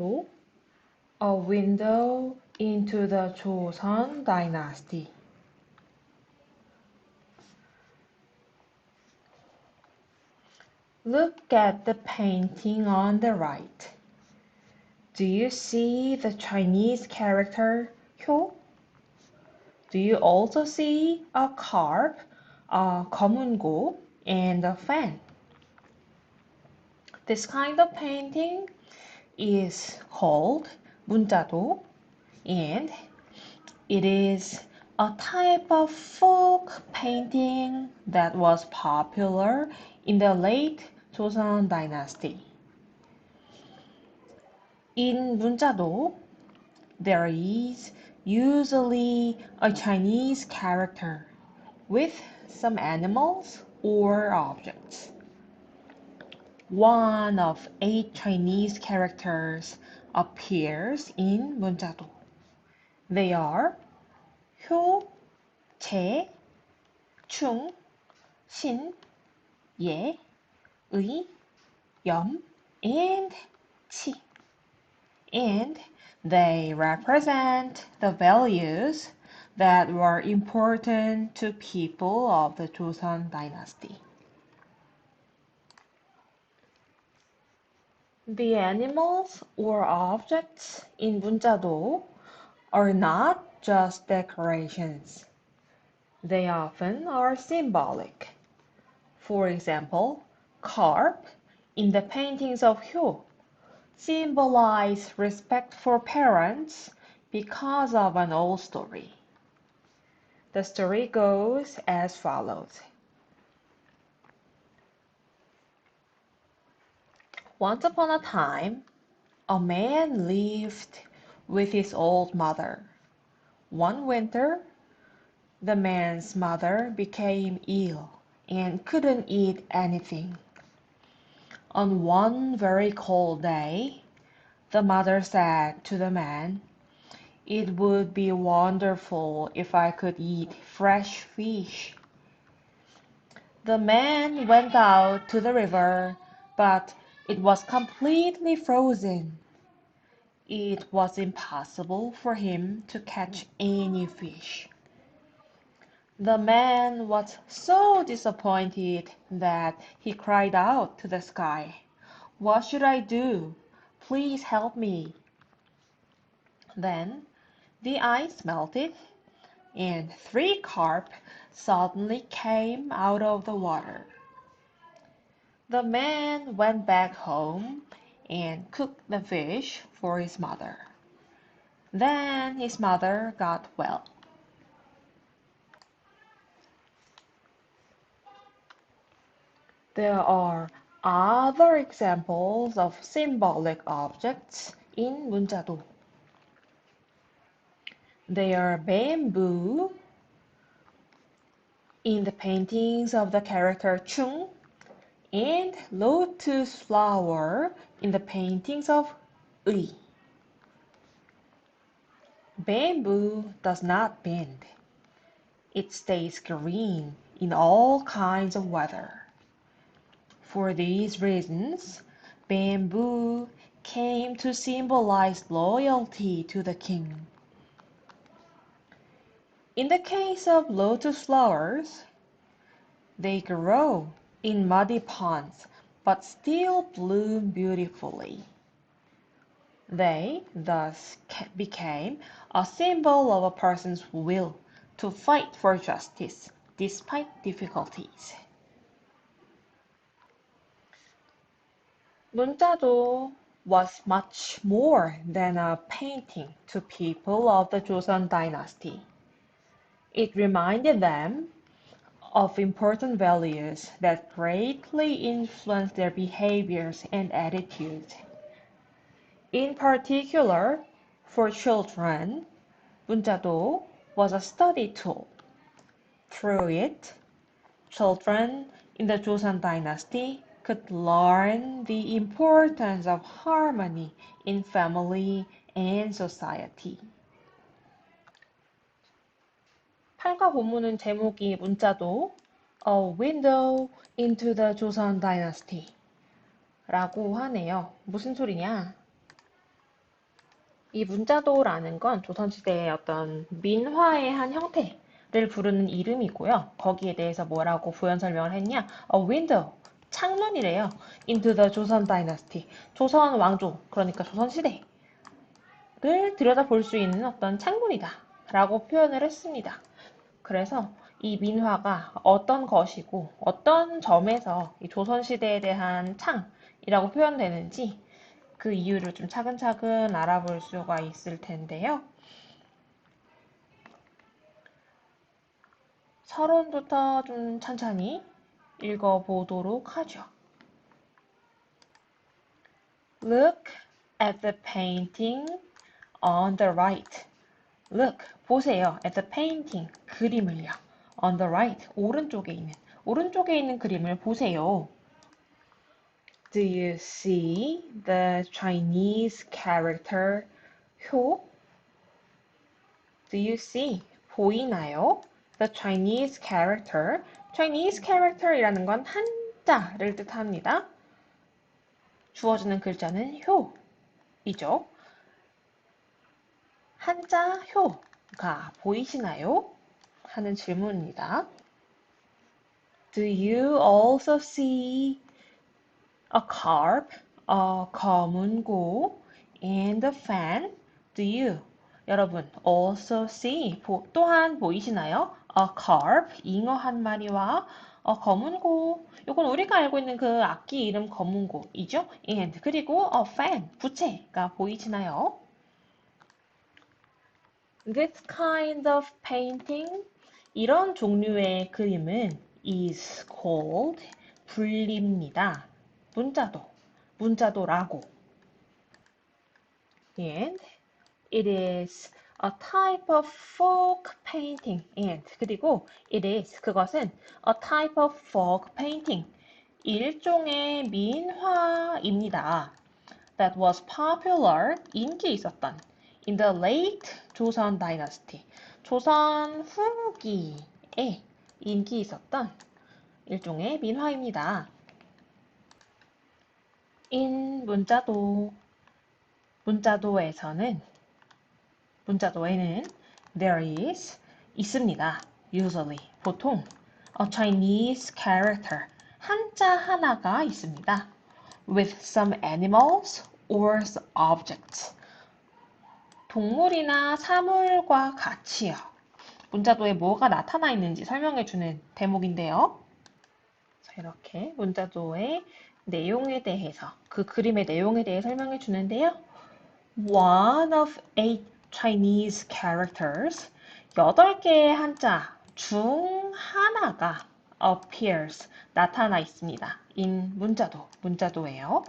문자도 A window into the Joseon dynasty. Look at the painting on the right. Do you see the Chinese character Hyo? Do you also see a carp, a 거문고, and a fan? This kind of painting is called 문자도, and it is a type of folk painting that was popular in the late Joseon dynasty. In 문자도, there is usually a Chinese character with some animals or objects. One of 8 Chinese characters appears in 문자도. They are 효, 재, 충, 신, 예, 의, 염, and 치. And they represent the values that were important to people of the Joseon dynasty. The animals or objects in 문자도 are not just decorations. They often are symbolic. For example, carp in the paintings of Hyo symbolize respect for parents because of an old story. The story goes as follows. Once upon a time, a man lived with his old mother. One winter, the man's mother became ill and couldn't eat anything. On one very cold day, the mother said to the man, "It would be wonderful if I could eat fresh fish." The man went out to the river, but it was completely frozen. It was impossible for him to catch any fish. The man was so disappointed that he cried out to the sky, "What should I do? Please help me." Then the ice melted, and 3 carp suddenly came out of the water. The man went back home and cooked the fish for his mother. Then his mother got well. There are other examples of symbolic objects in 문자도. They are bamboo in the paintings of the character Chung and lotus flower in the paintings of Ui. Bamboo does not bend. It stays green in all kinds of weather. For these reasons, bamboo came to symbolize loyalty to the king. In the case of lotus flowers, they grow in muddy ponds but still bloom beautifully. They thus became a symbol of a person's will to fight for justice despite difficulties. 문자도 was much more than a painting to people of the Joseon dynasty. It reminded them of important values that greatly influenced their behaviors and attitudes. In particular, for children, 문자도 was a study tool. Through it, children in the Joseon dynasty could learn the importance of harmony in family and society. 8과 본문은 제목이 문자도 A Window into the Joseon Dynasty 라고 하네요. 무슨 소리냐? 이 문자도라는 건 조선시대의 어떤 민화의 한 형태를 부르는 이름이고요. 거기에 대해서 뭐라고 부연 설명을 했냐? A window, 창문이래요. Into the 조선 dynasty, 조선 왕조, 그러니까 조선시대를 들여다볼 수 있는 어떤 창문이다 라고 표현을 했습니다. 그래서 이 민화가 어떤 것이고 어떤 점에서 이 조선시대에 대한 창이라고 표현되는지 그 이유를 좀 차근차근 알아볼 수가 있을 텐데요. 서론부터 좀 천천히 읽어보도록 하죠. Look at the painting on the right. Look, 보세요. At the painting, 그림을요. On the right, 오른쪽에 있는 그림을 보세요. Do you see the Chinese character 효? Do you see? 보이나요? The Chinese character. Chinese character이라는 건 한자를 뜻합니다. 주어지는 글자는 효이죠. 한자 효가 보이시나요? 하는 질문입니다. Do you also see a carp, 검은고, and a fan? Do you? 여러분, also see, 또한 보이시나요? A carp, 잉어 한 마리와 검은고, 이건 우리가 알고 있는 그 악기 이름 검은고이죠? And, 그리고 a fan, 부채가 보이시나요? This kind of painting, 이런 종류의 그림은 is called, 불립니다. 문자도라고. And it is a type of folk painting. And 그리고 it is, 그것은 a type of folk painting. 일종의 민화입니다. That was popular, 인기 있었던 in the late 조선 dynasty. 조선 후기에 인기 있었던 일종의 민화입니다. in 문자도에는 there is 있습니다. usually 보통 a Chinese character 한자 하나가 있습니다. with some animals or objects 동물이나 사물과 같이요. 문자도에 뭐가 나타나 있는지 설명해주는 대목인데요. 자, 이렇게 문자도의 내용에 대해서, 그 그림의 내용에 대해 설명해 주는데요. One of 8 Chinese characters, 8개의 한자 중 하나가 appears, 나타나 있습니다. in 문자도예요.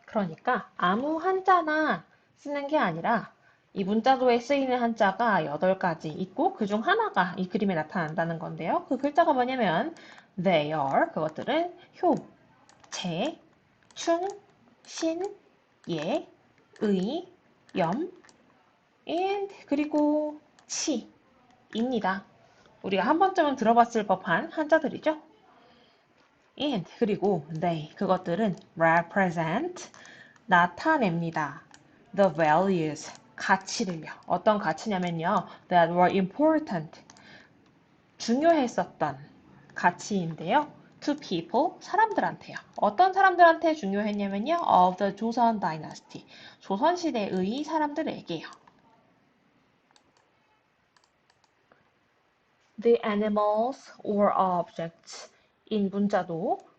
그러니까 아무 한자나 쓰는 게 아니라 이 문자도에 쓰이는 한자가 8가지 있고 그중 하나가 이 그림에 나타난다는 건데요. 그 글자가 뭐냐면 they are, 그것들은 효, 재, 충, 신, 예, 의, 염, and 그리고 치입니다. 우리가 한 번쯤은 들어봤을 법한 한자들이죠. and 그리고 they, 그것들은 represent, 나타냅니다. The values, 가치를요. 어떤 가치냐면요. That were important, 중요했었던 가치인데요. To people, 사람들한테요. 어떤 사람들한테 중요했냐면요. Of the 조선 dynasty, 조선시대의 사람들에게요. The animals or objects in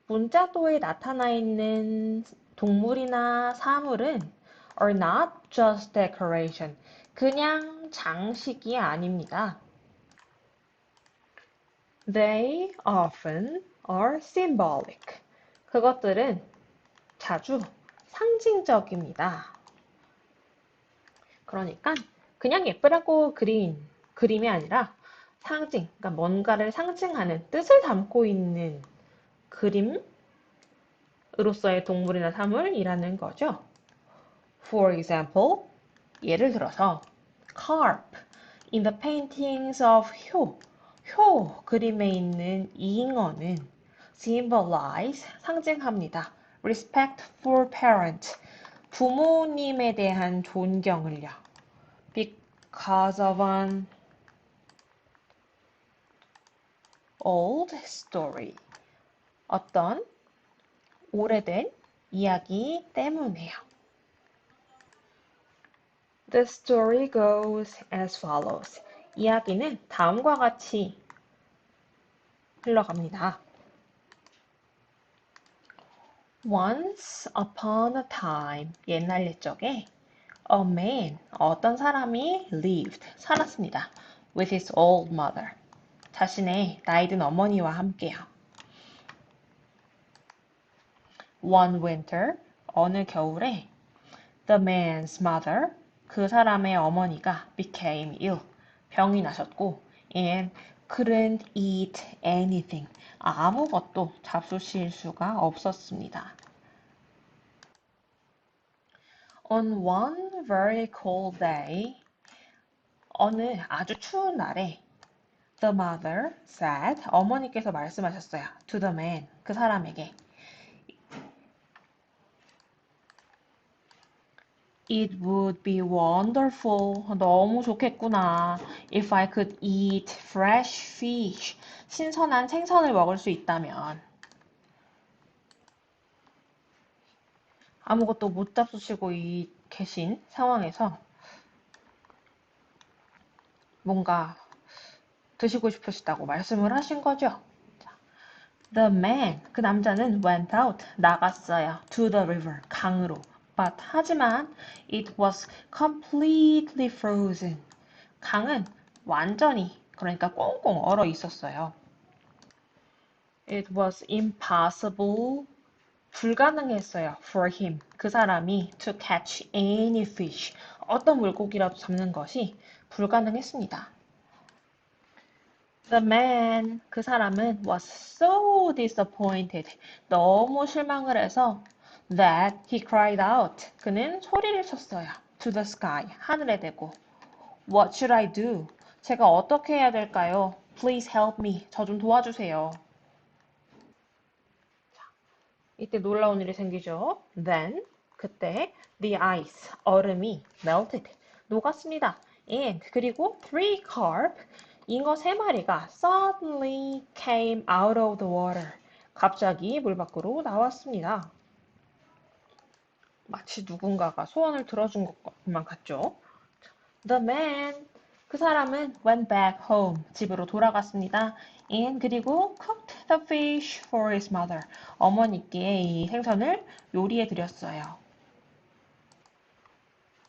문자도에 나타나 있는 동물이나 사물은 are not just decoration, 그냥 장식이 아닙니다. They often are symbolic. 그것들은 자주 상징적입니다. 그러니까 그냥 예쁘라고 그린 그림이 아니라 상징, 그러니까 뭔가를 상징하는 뜻을 담고 있는 그림으로서의 동물이나 사물이라는 거죠. For example, 예를 들어서 carp in the paintings of 효 그림에 있는 잉어는 symbolize 상징합니다. respect for parents 부모님에 대한 존경을요. Because of an old story. 어떤 오래된 이야기 때문에요. The story goes as follows. 이야기는 다음과 같이 흘러갑니다. Once upon a time, 옛날 옛적에 a man, 어떤 사람이 lived, 살았습니다. With his old mother, 자신의 나이든 어머니와 함께요. One winter, 어느 겨울에 the man's mother, 그 사람의 어머니가 became ill, 병이 나셨고 and couldn't eat anything, 아무것도 잡수실 수가 없었습니다. On one very cold day, 어느 아주 추운 날에 the mother said, 어머니께서 말씀하셨어요. To the man, 그 사람에게 It would be wonderful. 너무 좋겠구나. If I could eat fresh fish. 신선한 생선을 먹을 수 있다면. 아무것도 못 잡수시고 계신 상황에서 뭔가 드시고 싶으시다고 말씀을 하신 거죠. The man, 그 남자는 went out, 나갔어요. To the river, 강으로. But, 하지만 it was completely frozen. 강은 완전히, 그러니까 꽁꽁 얼어 있었어요. It was impossible, 불가능했어요. For him, 그 사람이 to catch any fish, 어떤 물고기라도 잡는 것이 불가능했습니다. The man, 그 사람은 was so disappointed, 너무 실망을 해서 that he cried out, 그는 소리를 쳤어요. To the sky, 하늘에 대고 What should I do? 제가 어떻게 해야 될까요? Please help me, 저 좀 도와주세요. 이때 놀라운 일이 생기죠. Then, 그때 the ice, 얼음이 melted, 녹았습니다. And, 그리고 three carp, 잉어 세 마리가 suddenly came out of the water, 갑자기 물 밖으로 나왔습니다. 마치 누군가가 소원을 들어준 것만 같죠. The man, 그 사람은 went back home, 집으로 돌아갔습니다. And 그리고 cooked the fish for his mother, 어머니께 이 생선을 요리해 드렸어요.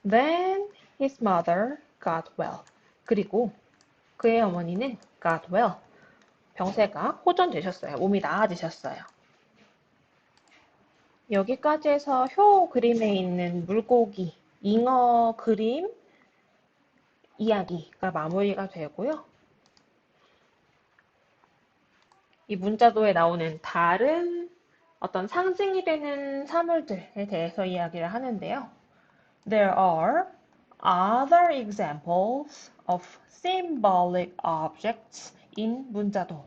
Then his mother got well. 그리고 그의 어머니는 got well, 병세가 호전되셨어요. 몸이 나아지셨어요. 여기까지 해서 효 그림에 있는 물고기, 잉어 그림 이야기가 마무리가 되고요. 이 문자도에 나오는 다른 어떤 상징이 되는 사물들에 대해서 이야기를 하는데요. There are other examples of symbolic objects in 문자도.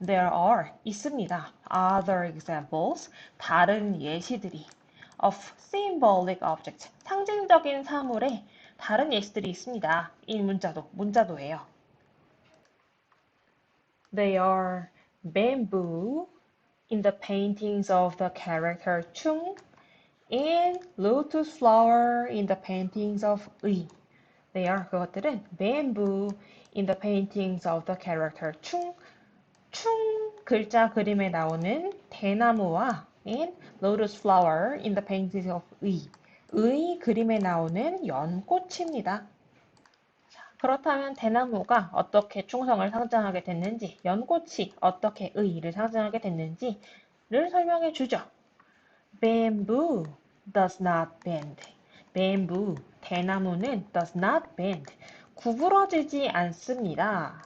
There are 있습니다. Other examples 다른 예시들이 of symbolic objects 상징적인 사물에 다른 예시들이 있습니다. 이 문자도예요. They are bamboo in the paintings of the character 충 and lotus flower in the paintings of 의. They are 그것들은 bamboo in the paintings of the character 충 글자 그림에 나오는 대나무와 and lotus flower in the paintings of 의 그림에 나오는 연꽃입니다. 그렇다면 대나무가 어떻게 충성을 상징하게 됐는지, 연꽃이 어떻게 의의를 상징하게 됐는지를 설명해 주죠. Bamboo does not bend. Bamboo, 대나무는 does not bend. 구부러지지 않습니다.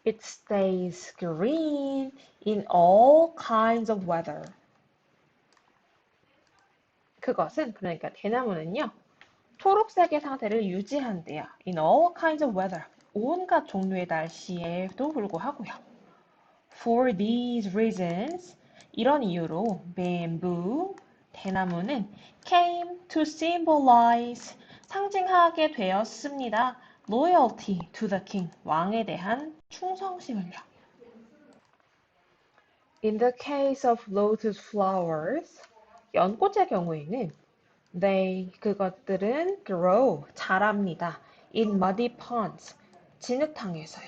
It stays green in all kinds of weather. 그것은, 그러니까 대나무는요, 초록색의 상태를 유지한대요. In all kinds of weather. 온갖 종류의 날씨에도 불구하고요. For these reasons, 이런 이유로 bamboo, 대나무는 came to symbolize, 상징하게 되었습니다. loyalty to the king, 왕에 대한 충성심을요. In the case of lotus flowers, 연꽃의 경우에는 그것들은 grow, 자랍니다. in muddy ponds, 진흙탕에서요.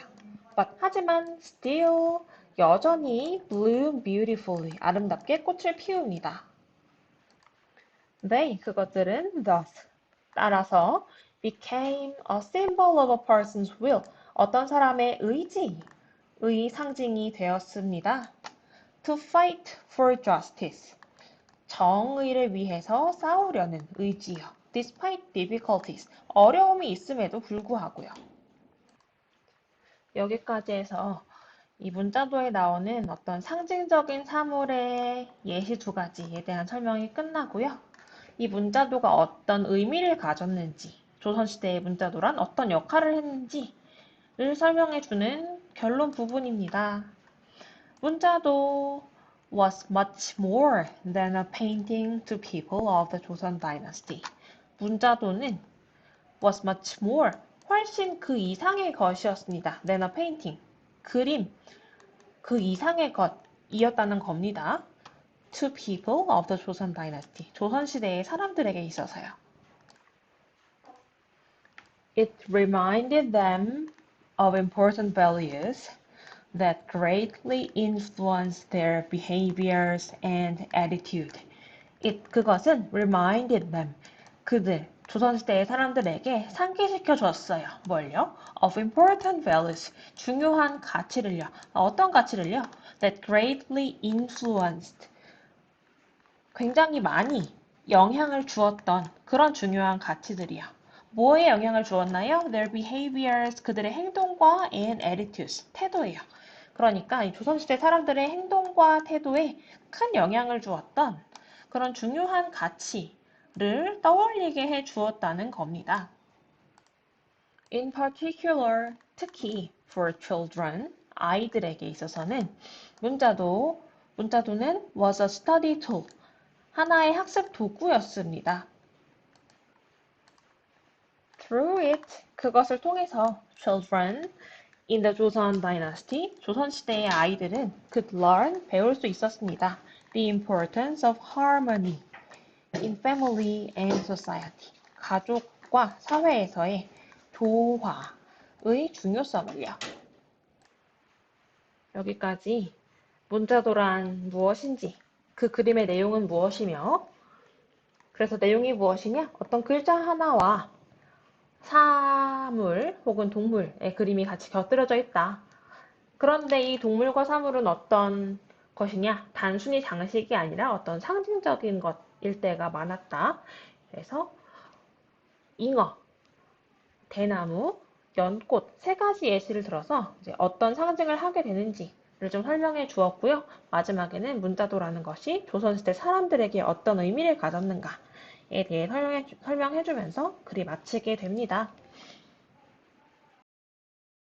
하지만 still, 여전히 bloom beautifully, 아름답게 꽃을 피웁니다. 그것들은 thus, 따라서 became a symbol of a person's will, 어떤 사람의 의지의 상징이 되었습니다. To fight for justice, 정의를 위해서 싸우려는 의지요. Despite difficulties, 어려움이 있음에도 불구하고요. 여기까지 해서 이 문자도에 나오는 어떤 상징적인 사물의 예시 두 가지에 대한 설명이 끝나고요. 이 문자도가 어떤 의미를 가졌는지, 조선시대의 문자도란 어떤 역할을 했는지를 설명해주는 결론 부분입니다. 문자도 was much more than a painting to people of the Joseon dynasty. 문자도는 was much more, 훨씬 그 이상의 것이었습니다. than a painting, 그림, 그 이상의 것이었다는 겁니다. to people of the Joseon dynasty, 조선시대의 사람들에게 있어서요. It reminded them of important values that greatly influenced their behaviors and attitude. 그것은 reminded them, 조선시대의 사람들에게 상기시켜 줬어요. 뭘요? Of important values, 중요한 가치를요. 어떤 가치를요? That greatly influenced, 굉장히 많이 영향을 주었던 그런 중요한 가치들이요. 뭐에 영향을 주었나요? Their behaviors, 그들의 행동과 and attitudes, 태도예요. 그러니까 이 조선시대 사람들의 행동과 태도에 큰 영향을 주었던 그런 중요한 가치를 떠올리게 해 주었다는 겁니다. In particular, 특히 for children, 아이들에게 있어서는 문자도는 was a study tool, 하나의 학습 도구였습니다. Through it, 그것을 통해서 children in the Joseon dynasty, 조선시대의 아이들은 could learn, 배울 수 있었습니다. The importance of harmony in family and society, 가족과 사회에서의 조화의 중요성을요. 여기까지 문자도란 무엇인지, 그 그림의 내용은 무엇이며, 그래서 내용이 무엇이냐? 어떤 글자 하나와 사물 혹은 동물의 그림이 같이 곁들여져 있다. 그런데 이 동물과 사물은 어떤 것이냐? 단순히 장식이 아니라 어떤 상징적인 것일 때가 많았다. 그래서 잉어, 대나무, 연꽃 세 가지 예시를 들어서 이제 어떤 상징을 하게 되는지를 좀 설명해 주었고요. 마지막에는 문자도라는 것이 조선시대 사람들에게 어떤 의미를 가졌는가에 대해 설명해 주면서 글이 마치게 됩니다.